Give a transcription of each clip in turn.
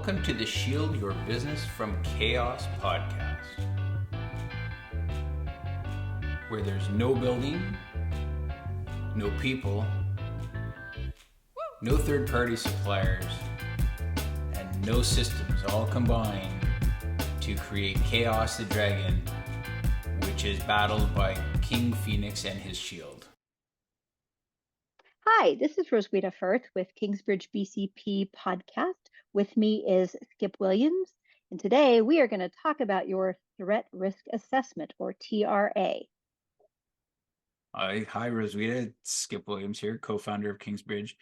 Welcome to the Shield Your Business from Chaos podcast, where there's no building, no people, no third-party suppliers, and no systems all combined to create Chaos the Dragon, which is battled by King Phoenix and his shield. Hi, this is Roswitha with KISSBCP podcast. With me is Skip Williams, and today we are going to talk about your threat risk assessment, or TRA. Hi, Roswitha. It's Skip Williams here, co-founder of Kingsbridge.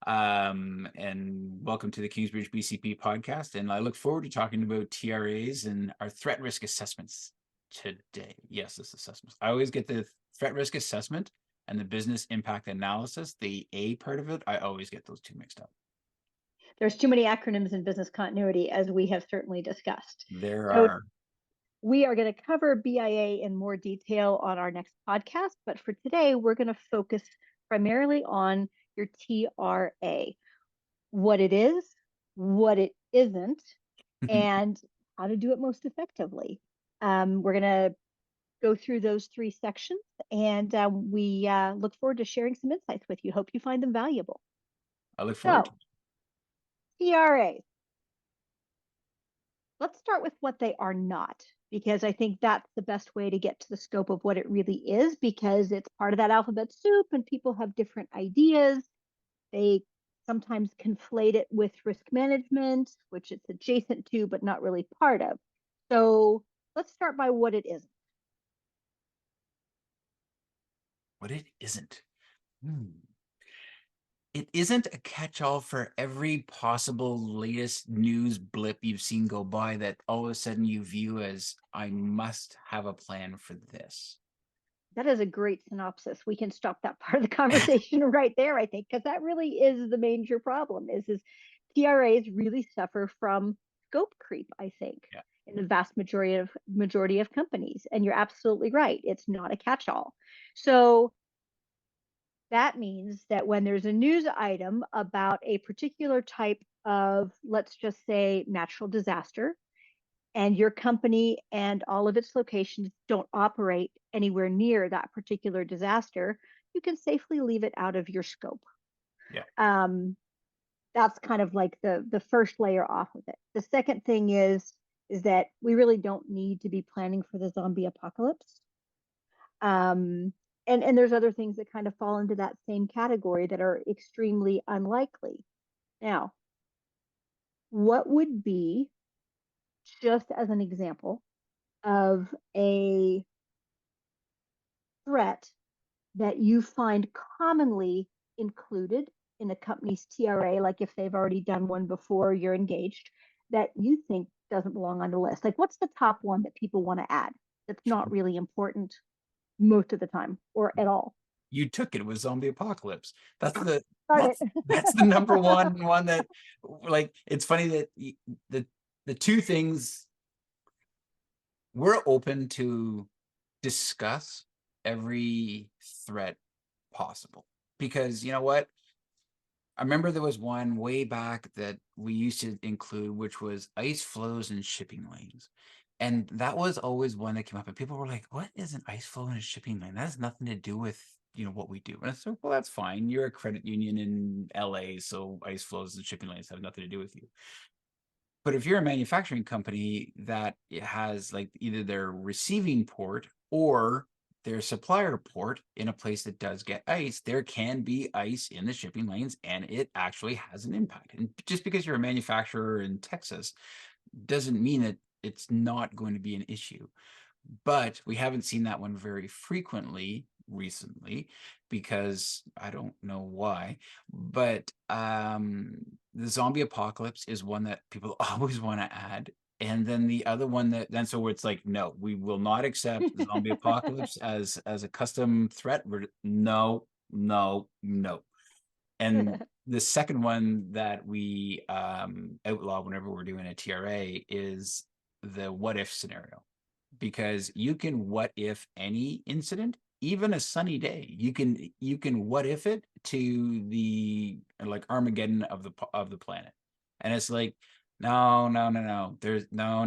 And welcome to the Kingsbridge BCP podcast. And I look forward to talking about TRAs and our threat risk assessments today. Yes, this assessment. I always get the threat risk assessment and the business impact analysis, the A part of it. I always get those two mixed up. There's too many acronyms in business continuity, as we have certainly discussed. There are. We are going to cover BIA in more detail on our next podcast, but for today, we're going to focus primarily on your TRA, what it is, what it isn't, and how to do it most effectively. We're going to go through those three sections, and we look forward to sharing some insights with you. Hope you find them valuable. I look forward to it. TRAs. Let's start with what they are not, because I think that's the best way to get to the scope of what it really is, because it's part of that alphabet soup and people have different ideas. They sometimes conflate it with risk management, which it's adjacent to, but not really part of. So let's start by what it isn't. What it isn't. It isn't a catch-all for every possible latest news blip you've seen go by that all of a sudden you view as, I must have a plan for this. That is a great synopsis. We can stop that part of the conversation right there, I think, because that really is the major problem is TRAs really suffer from scope creep, I think, in the vast majority of companies. And you're absolutely right. It's not a catch-all. So that means that when there's a news item about a particular type of, let's just say, natural disaster, and your company and all of its locations don't operate anywhere near that particular disaster, you can safely leave it out of your scope. Yeah. That's kind of like the first layer off of it. The second thing is that we really don't need to be planning for the zombie apocalypse. And there's other things that kind of fall into that same category that are extremely unlikely. Now, what would be, just as an example, of a threat that you find commonly included in a company's TRA, like if they've already done one before you're engaged, that you think doesn't belong on the list? Like, what's the top one that people want to add that's not really important most of the time or at all? You took it with zombie apocalypse. That's the number one that, like, it's funny that the two things, we're open to discuss every threat possible, because you know what, I remember there was one way back that we used to include, which was ice flows and shipping lanes. And that was always one that came up, and people were like, what is an ice flow and a shipping lane? That has nothing to do with, what we do. And I said, well, that's fine. You're a credit union in LA, so ice flows and shipping lanes have nothing to do with you. But if you're a manufacturing company that has like either their receiving port or their supplier port in a place that does get ice, there can be ice in the shipping lanes, and it actually has an impact. And just because you're a manufacturer in Texas doesn't mean that it's not going to be an issue. But we haven't seen that one very frequently recently, because I don't know why, but the zombie apocalypse is one that people always want to add. And then the other one so it's like, no, we will not accept the zombie apocalypse as a custom threat. No. And the second one that we outlaw whenever we're doing a TRA is the what if scenario, because you can what if any incident, even a sunny day. You can what if it to the like Armageddon of the planet. And it's like, No. There's no.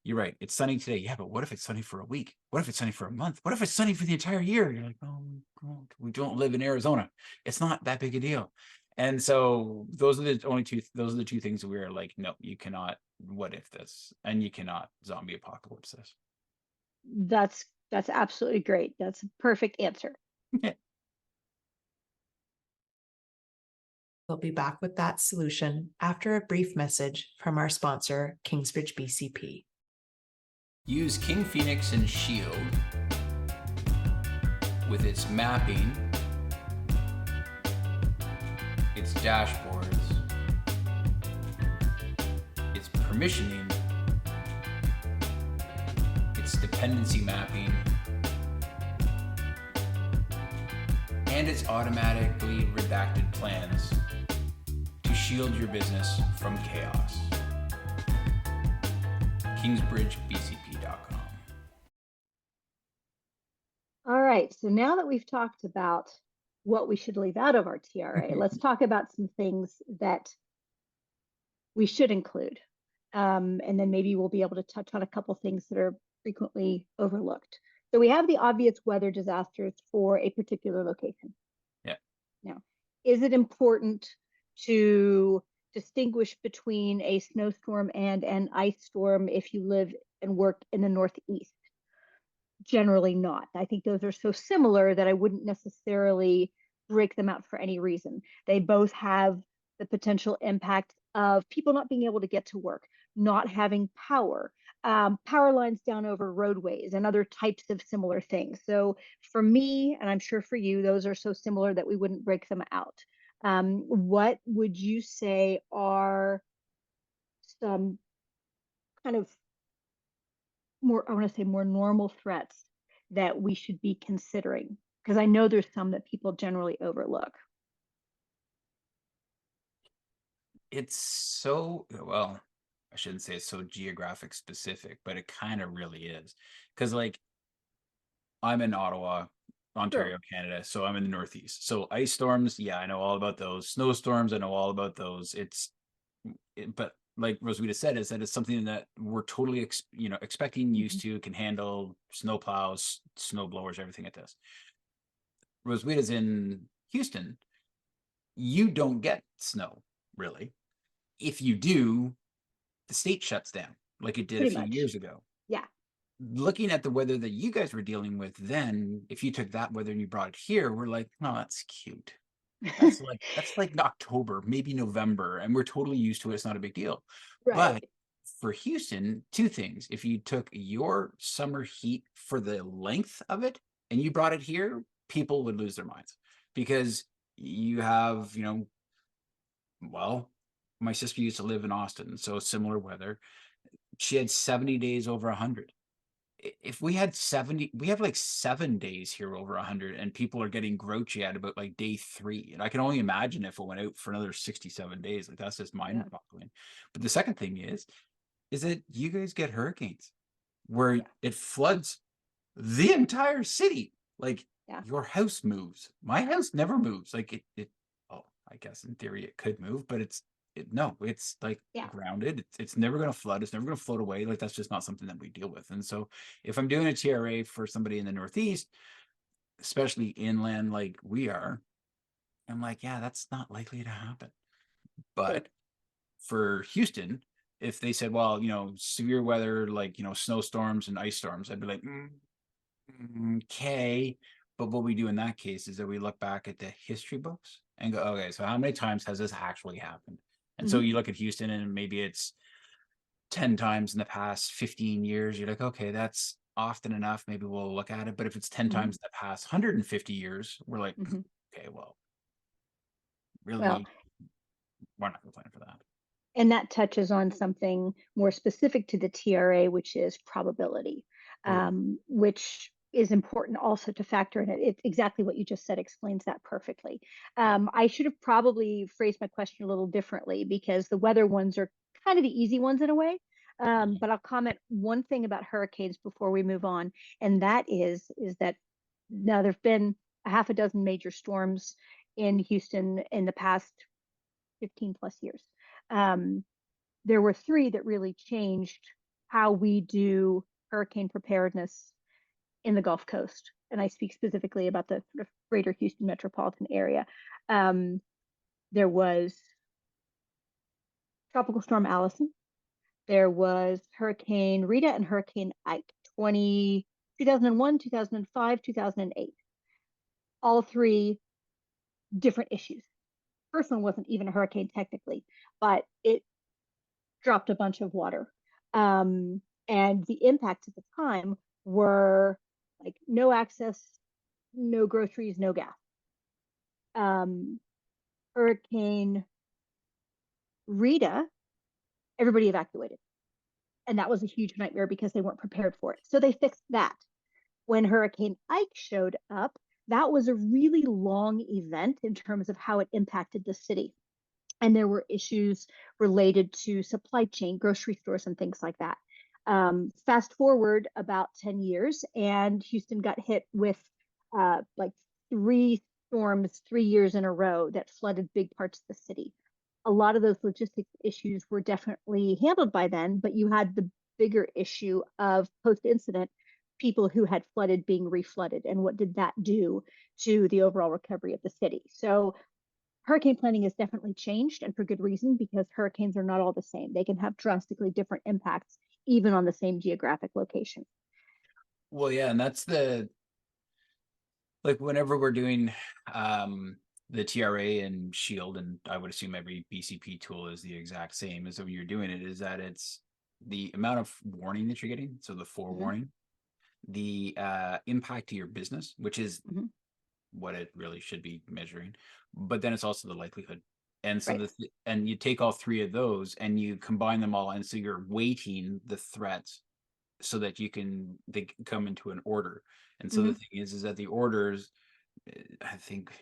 You're right. It's sunny today. Yeah, but what if it's sunny for a week? What if it's sunny for a month? What if it's sunny for the entire year? You're like, oh, God, we don't live in Arizona. It's not that big a deal. And so those are the two things we are like, no, you cannot what if this, and you cannot zombie apocalypse this. That's absolutely great. That's a perfect answer. We'll be back with that solution after a brief message from our sponsor, KISSBCP. Use King Phoenix and Shield with its mapping, its dashboards, its permissioning, its dependency mapping, and its automatically redacted plans to shield your business from chaos. KingsBridgeBCP.com. All right, so now that we've talked about what we should leave out of our TRA, let's talk about some things that we should include. And then maybe we'll be able to touch on a couple things that are frequently overlooked. So we have the obvious weather disasters for a particular location. Yeah. Now, is it important to distinguish between a snowstorm and an ice storm if you live and work in the Northeast? Generally not. I think those are so similar that I wouldn't necessarily break them out for any reason. They both have the potential impact of people not being able to get to work, not having power, power lines down over roadways, and other types of similar things. So for me, and I'm sure for you, those are so similar that we wouldn't break them out. What would you say are some kind of more, I want to say more normal threats that we should be considering? Because I know there's some that people generally overlook. It's so, well, I shouldn't say it's so geographic specific, but it kind of really is. Because like I'm in Ottawa, Ontario, Canada, so I'm in the Northeast. So ice storms, yeah, I know all about those. Snowstorms, I know all about those. But like Roswitha said, is that it's something that we're totally expecting, used to, can handle snow plows, snow blowers, everything like this. Roswitha's in Houston. You don't get snow, really. If you do, the state shuts down like it did Pretty a few much. years ago. Yeah. Looking at the weather that you guys were dealing with then, if you took that weather and you brought it here, we're like, oh, that's cute. That's like October, maybe November, and we're totally used to it. It's not a big deal. Right. But for Houston, two things. If you took your summer heat for the length of it and you brought it here, people would lose their minds, because you have, well, my sister used to live in Austin, so similar weather. She had 70 days over 100. If we had 70, we have like 7 days here over 100, and people are getting grouchy at about like day 3. And I can only imagine if it went out for another 67 days, like that's just mind-boggling. But the second thing is that you guys get hurricanes where it floods the entire city. Like your house moves. My house never moves. Like oh, I guess in theory it could move, but it's like grounded. It's never going to flood. It's never going to float away. Like that's just not something that we deal with. And so if I'm doing a TRA for somebody in the Northeast, especially inland like we are, I'm like, yeah, that's not likely to happen. But for Houston, if they said, well, severe weather, like, snowstorms and ice storms, I'd be like, okay. But what we do in that case is that we look back at the history books and go, okay, so how many times has this actually happened? And so you look at Houston and maybe it's 10 times in the past 15 years. You're like, okay, that's often enough. Maybe we'll look at it. But if it's 10 times in the past 150 years, we're like, okay, well, really, we're not going to plan for that. And that touches on something more specific to the TRA, which is probability, which is important also to factor in it. It's exactly what you just said explains that perfectly. I should have probably phrased my question a little differently, because the weather ones are kind of the easy ones in a way. But I'll comment one thing about hurricanes before we move on. And that is that now there've been a half a dozen major storms in Houston in the past 15 plus years. There were 3 that really changed how we do hurricane preparedness in the Gulf Coast. And I speak specifically about the sort of greater Houston metropolitan area. There was Tropical Storm Allison. There was Hurricane Rita and Hurricane Ike, 2001, 2005, 2008. All 3 different issues. First one wasn't even a hurricane technically, but it dropped a bunch of water. And the impacts at the time were like no access, no groceries, no gas. Hurricane Rita, everybody evacuated. And that was a huge nightmare because they weren't prepared for it. So they fixed that. When Hurricane Ike showed up, that was a really long event in terms of how it impacted the city. And there were issues related to supply chain, grocery stores, and things like that. Fast forward about 10 years, and Houston got hit with like 3 storms 3 years in a row that flooded big parts of the city. A lot of those logistics issues were definitely handled by then, but you had the bigger issue of post-incident people who had flooded being reflooded, and what did that do to the overall recovery of the city. So hurricane planning has definitely changed, and for good reason, because hurricanes are not all the same. They can have drastically different impacts, even on the same geographic location. Well, yeah, and that's like whenever we're doing the TRA and Shield, and I would assume every BCP tool is the exact same as when you're doing it, is that it's the amount of warning that you're getting, so the forewarning, the impact to your business, which is what it really should be measuring, but then it's also the likelihood. And so and you take all 3 of those and you combine them all, and so you're weighting the threats so that they can come into an order. And so the thing is that the orders, I think,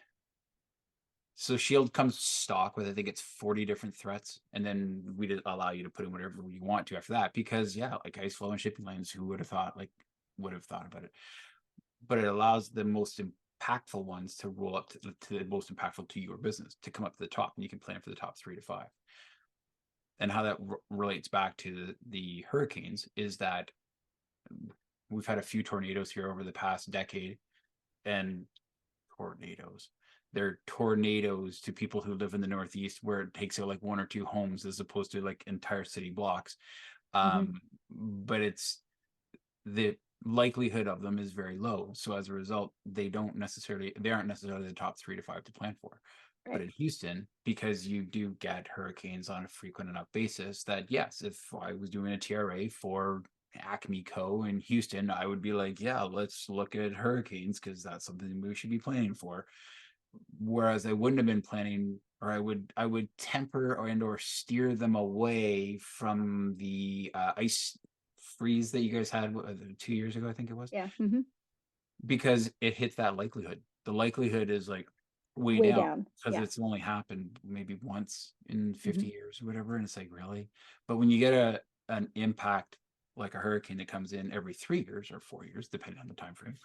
so Shield comes stock with, I think it's 40 different threats, and then we allow you to put in whatever you want to after that, because like ice flow and shipping lanes, who would have thought about it? But it allows the most impactful ones to roll up to the most impactful to your business, to come up to the top, and you can plan for the top 3 to 5. And how that relates back to the hurricanes is that we've had a few tornadoes here over the past decade, and they're tornadoes to people who live in the Northeast, where it takes out like 1 or 2 homes as opposed to like entire city blocks. But it's the likelihood of them is very low. So as a result, they aren't necessarily the top 3 to 5 to plan for. But in Houston, because you do get hurricanes on a frequent enough basis, that yes, if I was doing a TRA for Acme Co. in Houston, I would be like, yeah, let's look at hurricanes, because that's something we should be planning for. Whereas I wouldn't have been planning, or I would temper or steer them away from the ice freeze that you guys had 2 years ago, I think it was. Yeah. Because it hits that likelihood. The likelihood is like way down, because it's only happened maybe once in 50 years or whatever, and it's like, really? But when you get an impact like a hurricane that comes in every 3 years or 4 years, depending on the time frame,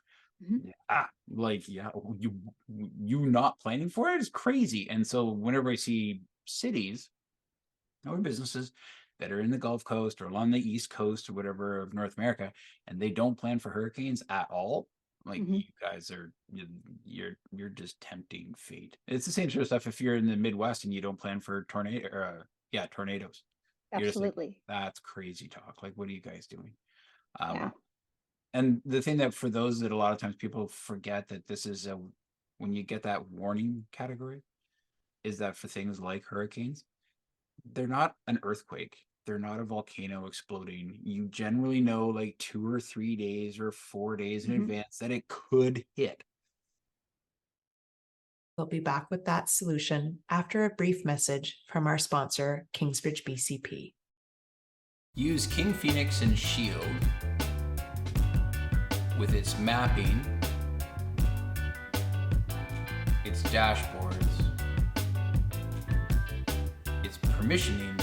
you not planning for it is crazy. And so whenever I see cities or businesses that are in the Gulf Coast or along the East Coast or whatever of North America, and they don't plan for hurricanes at all, like you guys are, you're just tempting fate. It's the same sort of stuff if you're in the Midwest and you don't plan for tornadoes. Absolutely. Like, that's crazy talk. Like, what are you guys doing? And the thing that, for those that a lot of times people forget, that this is when you get that warning category, is that for things like hurricanes, they're not an earthquake. They're not a volcano exploding. You generally know like 2 or 3 days or 4 days in advance that it could hit. We'll be back with that solution after a brief message from our sponsor, Kingsbridge BCP. Use King Phoenix and Shield with its mapping, its dashboards, its permissioning,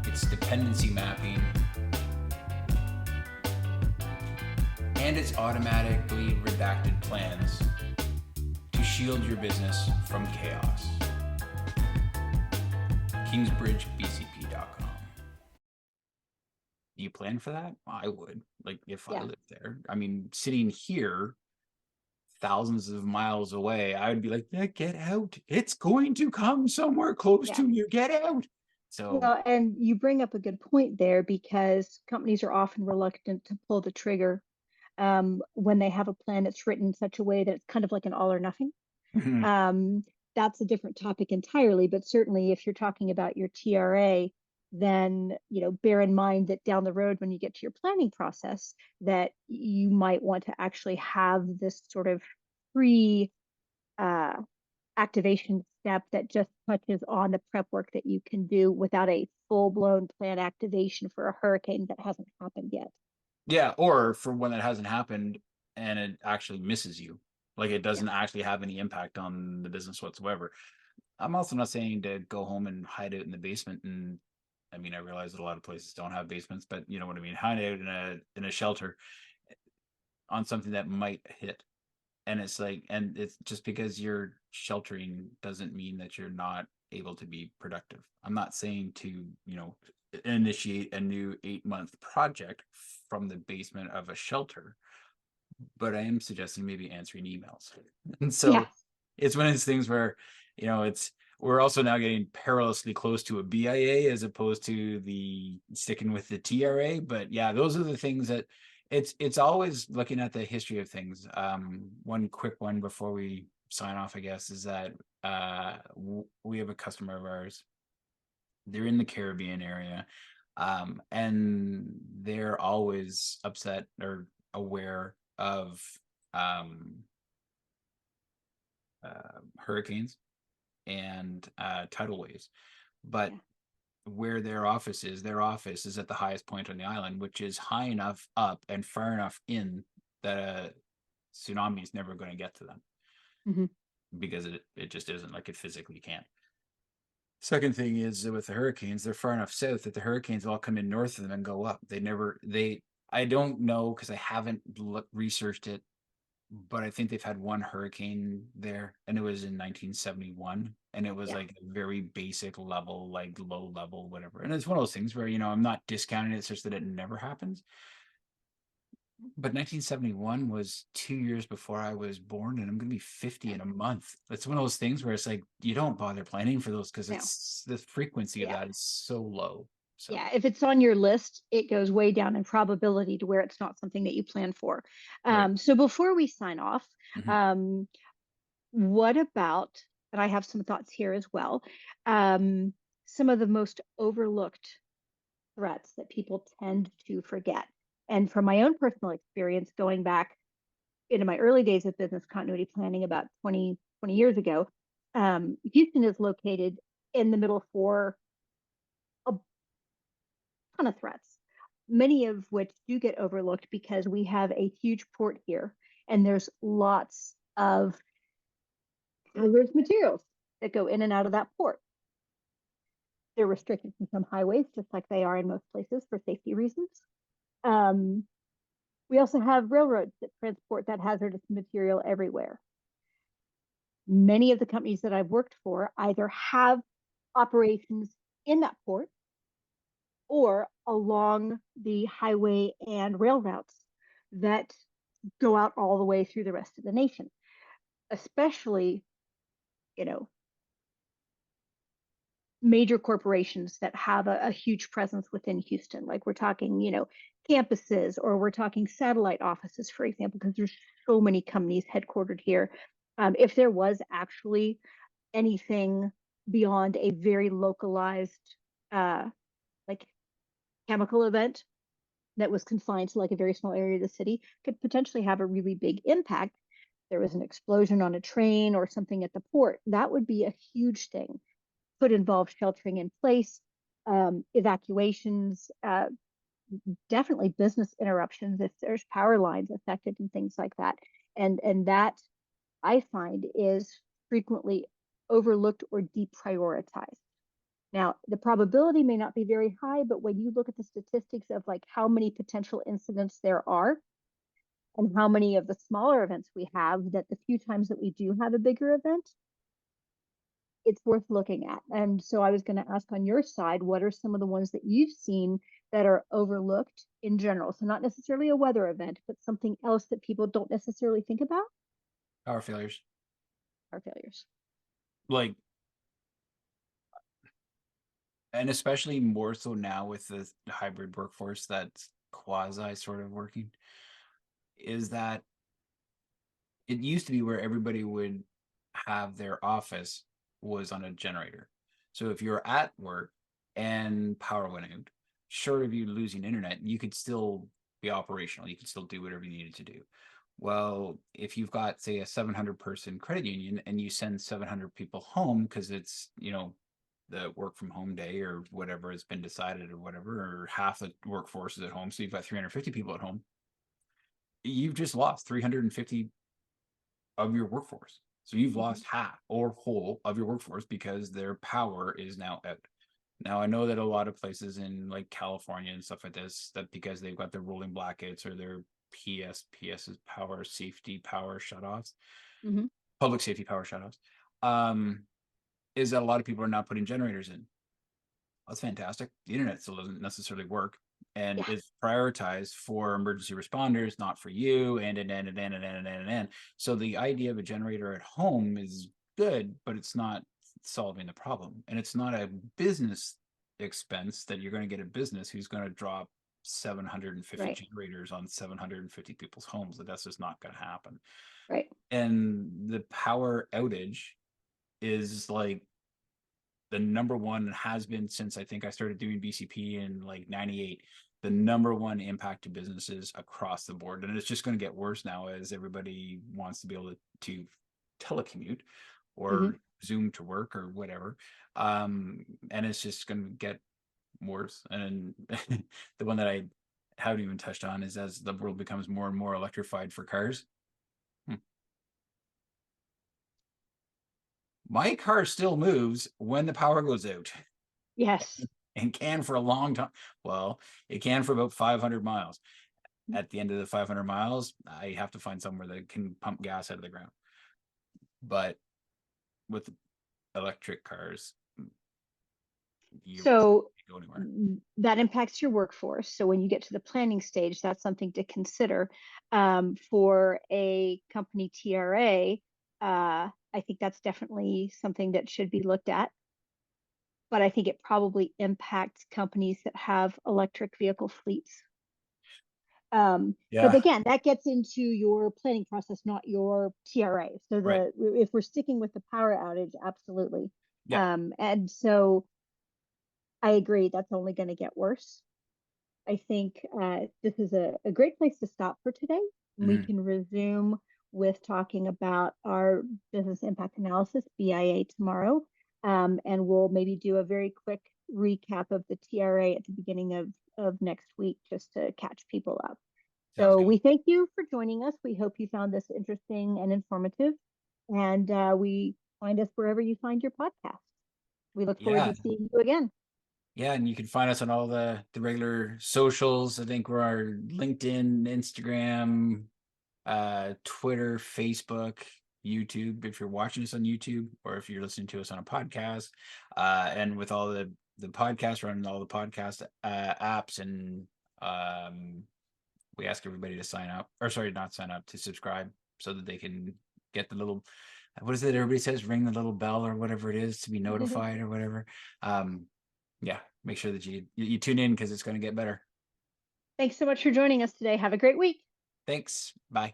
its dependency mapping, and its automatically redacted plans to shield your business from chaos. KingsBridgeBCP.com. Do you plan for that? I would. Like if I Yeah. lived there. I mean, sitting here thousands of miles away, I would be like, yeah, get out. It's going to come somewhere close Yeah. to you. Get out. So Well, and you bring up a good point there because companies are often reluctant to pull the trigger when they have a plan that's written in such a way that it's kind of like an all or nothing. mhm. That's a different topic entirely, but certainly if you're talking about your TRA, then bear in mind that down the road when you get to your planning process, that you might want to actually have this sort of pre activation step that just touches on the prep work that you can do without a full-blown plan activation for a hurricane that hasn't happened yet. Yeah, or for when it hasn't happened and it actually misses you. Like it doesn't Yeah. actually have any impact on the business whatsoever. I'm also not saying to go home and hide out in the basement. And I mean, I realize that a lot of places don't have basements, but you know what I mean. Hide out in a shelter on something that might hit. And it's like, and it's just because you're sheltering doesn't mean that you're not able to be productive. I'm not saying to, initiate a new 8-month project from the basement of a shelter, but I am suggesting maybe answering emails. And so Yeah. it's one of those things where, we're also now getting perilously close to a BIA as opposed to the sticking with the TRA. But yeah, those are the things that it's always looking at the history of things. One quick one before we sign off, I guess, is that we have a customer of ours. They're in the Caribbean area, and they're always upset or aware of hurricanes and tidal waves. But Yeah. where their office is at the highest point on the island, which is high enough up and far enough in that a tsunami is never going to get to them. Mhm. Because it just isn't, like it physically can't. Second thing is with the hurricanes, they're far enough south that the hurricanes all come in north of them and go up. I don't know because I haven't researched it, but I think they've had one hurricane there, and it was in 1971, and it was Yeah. like a very basic level, like low level, whatever. And it's one of those things where, I'm not discounting it, it's just that it never happens. But 1971 was 2 years before I was born, and I'm going to be 50 in a month. It's one of those things where it's like, you don't bother planning for those because No. it's the frequency of Yeah. that is so low. So Yeah, if it's on your list, it goes way down in probability to where it's not something that you plan for. right. So before we sign off, Mhm. what about, and I have some thoughts here as well, some of the most overlooked threats that people tend to forget. And from my own personal experience, going back into my early days of business continuity planning about 20 years ago, Houston is located in the middle for a ton of threats, many of which do get overlooked because we have a huge port here and there's lots of hazardous materials that go in and out of that port. They're restricted from some highways, just like they are in most places for safety reasons. We also have railroads that transport that hazardous material everywhere. Many of the companies that I've worked for either have operations in that port or along the highway and rail routes that go out all the way through the rest of the nation, especially, major corporations that have a huge presence within Houston. Like we're talking, campuses, or we're talking satellite offices, for example, because there's so many companies headquartered here. If there was actually anything beyond a very localized, like chemical event that was confined to like a very small area of the city, could potentially have a really big impact. There was an explosion on a train or something at the port, that would be a huge thing. Could involve sheltering in place, evacuations, definitely business interruptions if there's power lines affected and things like that. And that I find is frequently overlooked or deprioritized. Now, the probability may not be very high, but when you look at the statistics of like how many potential incidents there are and how many of the smaller events we have, that the few times that we do have a bigger event, it's worth looking at. And so I was going to ask on your side, what are some of the ones that you've seen that are overlooked in general? So not necessarily a weather event, but something else that people don't necessarily think about. Power failures. Power failures. Like, and especially more so now with the hybrid workforce that's quasi sort of working, is that it used to be where everybody would have their office was on a generator. So if you're at work and power went out, short of you losing internet, you could still be operational. You could still do whatever you needed to do. Well, if you've got, say, a 700 person credit union and you send 700 people home because it's, the work from home day or whatever has been decided or whatever, or half the workforce is at home. So you've got 350 people at home. You've just lost 350 of your workforce. So you've lost half or whole of your workforce because their power is now out. Now, I know that a lot of places in like California and stuff like this, that because they've got their rolling blackouts or their PS's power safety power shutoffs, public safety power shutoffs, is that a lot of people are not putting generators in. That's fantastic. The internet still doesn't necessarily work and is prioritized for emergency responders, not for you, and. So the idea of a generator at home is good, but it's not solving the problem. And it's not a business expense that you're going to get a business who's going to drop 750 generators on 750 people's homes. That's just not going to happen. Right. And the power outage is like the number one, has been since I think I started doing BCP in like 98, the number one impact to businesses across the board. And it's just going to get worse now as everybody wants to be able to telecommute or Zoom to work or whatever. And it's just going to get worse. And the one that I haven't even touched on is as the world becomes more and more electrified for cars. My car still moves when the power goes out. Yes. And can for a long time. Well, it can for about 500 miles. At the end of the 500 miles, I have to find somewhere that can pump gas out of the ground. But with electric cars, so go anywhere. That impacts your workforce. So when you get to the planning stage, that's something to consider. For a company TRA, I think that's definitely something that should be looked at. But I think it probably impacts companies that have electric vehicle fleets. But again, that gets into your planning process, not your TRA. So if we're sticking with the power outage, absolutely. And so I agree, that's only going to get worse. I think this is a great place to stop for today. We can resume with talking about our business impact analysis, BIA, tomorrow. And we'll maybe do a very quick recap of the TRA at the beginning of next week, just to catch people up. So we thank you for joining us. We hope you found this interesting and informative. And we find us wherever you find your podcast. We look forward to seeing you again. Yeah, and you can find us on all the regular socials. I think we're our LinkedIn, Instagram, Twitter, Facebook, YouTube, if you're watching us on YouTube, or if you're listening to us on a podcast. And with all the podcasts, we're on all the podcast apps, and we ask everybody to sign up, or sorry, not sign up, to subscribe, so that they can get the little, what is it everybody says, ring the little bell or whatever it is to be notified or whatever. Yeah, make sure that you tune in, because it's going to get better. Thanks so much for joining us today. Have a great week. Thanks. Bye.